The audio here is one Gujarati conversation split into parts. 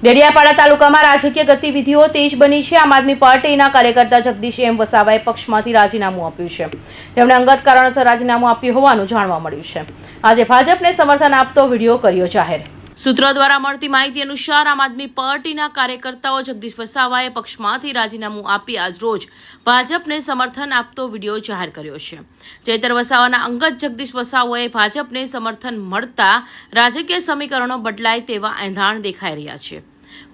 ડેડિયાપાડા તાલુકામાં રાજકીય ગતિવિધિઓ તેજ બની છે। આમ આદમી પાર્ટીના કાર્યકર્તા જગદીશ એમ વસાવાએ પક્ષમાંથી રાજીનામું આપ્યું છે। તેમણે અંગત કારણોસર રાજીનામું આપ્યું હોવાનું જાણવા મળ્યું છે। આજે ભાજપને સમર્થન આપતો વિડીયો કર્યો જાહેર। સૂત્રો દ્વારા મળતી માહિતી અનુસાર આમ આદમી પાર્ટીના કાર્યકર્તાઓ જગદીશ વસાવાએ પક્ષમાંથી રાજીનામું આપી આજરોજ ભાજપને સમર્થન આપતો વિડીયો જાહેર કર્યો છે। ચૈતર વસાવાના અંગત જગદીશ વસાવાએ ભાજપને સમર્થન મળતા રાજકીય સમીકરણો બદલાય તેવા એંધાણ દેખાઈ રહ્યા છે।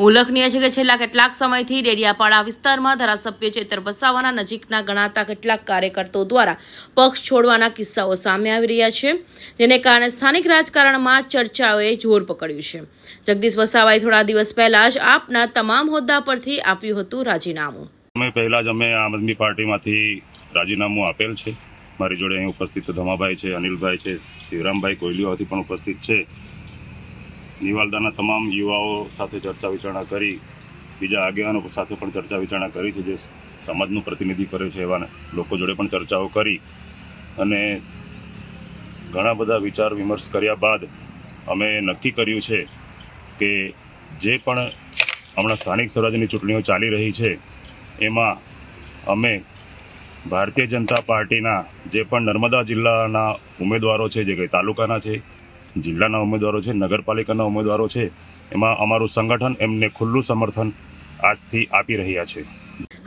ઉલ્લેખનીય છે કે છેલ્લા કેટલાક સમયથી ડેડિયાપાડા વિસ્તારમાં ધારાસભ્ય ચૈતર વસાવાના નજીકના ગણાતા કેટલાક કાર્યકર્તાઓ દ્વારા પક્ષ છોડવાના કિસ્સાઓ સામે આવી રહ્યા છે, જેને કારણે સ્થાનિક રાજકારણમાં ચર્ચાઓએ જોર પકડ્યું છે। જગદીશ વસાવાએ થોડા દિવસ પહેલા જ આપના તમામ હોદ્દા પરથી આપ્યું હતું રાજીનામું। પહેલા જ અમે આમ આદમી પાર્ટીમાંથી રાજીનામું આપેલ છે। મારી જોડે અહીં ઉપસ્થિત ધમાભાઈ છે, અનિલભાઈ છે, શિવરામભાઈ કોયલીઓથી પણ ઉપસ્થિત છે। નિવાલદાના તમામ યુવાઓ સાથે ચર્ચા વિચારણા કરી, બીજા આગેવાનો સાથે પણ ચર્ચા વિચારણા કરી છે, જે સમાજનું પ્રતિનિધિ કરે છે એવા લોકો જોડે પણ ચર્ચાઓ કરી અને ઘણા બધા વિચાર વિમર્શ કર્યા બાદ અમે નક્કી કર્યું છે કે જે પણ હમણાં સ્થાનિક સ્વરાજ્યની ચૂંટણીઓ ચાલી રહી છે એમાં અમે ભારતીય જનતા પાર્ટીના જે પણ નર્મદા જિલ્લાના ઉમેદવારો છે, જે કંઈ તાલુકાના છે, જિલ્લાના ઉમેદવારો છે, નગરપાલિકાના ઉમેદવારો છે, એમાં અમારું સંગઠન એમને ખુલ્લું સમર્થન આજથી આપી રહ્યા છે।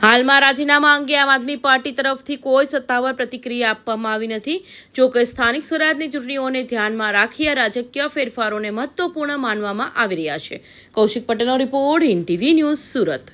હાલમાં રાજીનામા અંગે આમ આદમી પાર્ટી તરફથી કોઈ સત્તાવાર પ્રતિક્રિયા આપવામાં આવી નથી। જો કે સ્થાનિક સ્વરાજની ચૂંટણીઓને ધ્યાનમાં રાખી આ રાજકીય ફેરફારોને મહત્વપૂર્ણ માનવામાં આવી રહ્યા છે। કૌશિક પટેલનો report, Hind TV news, Surat.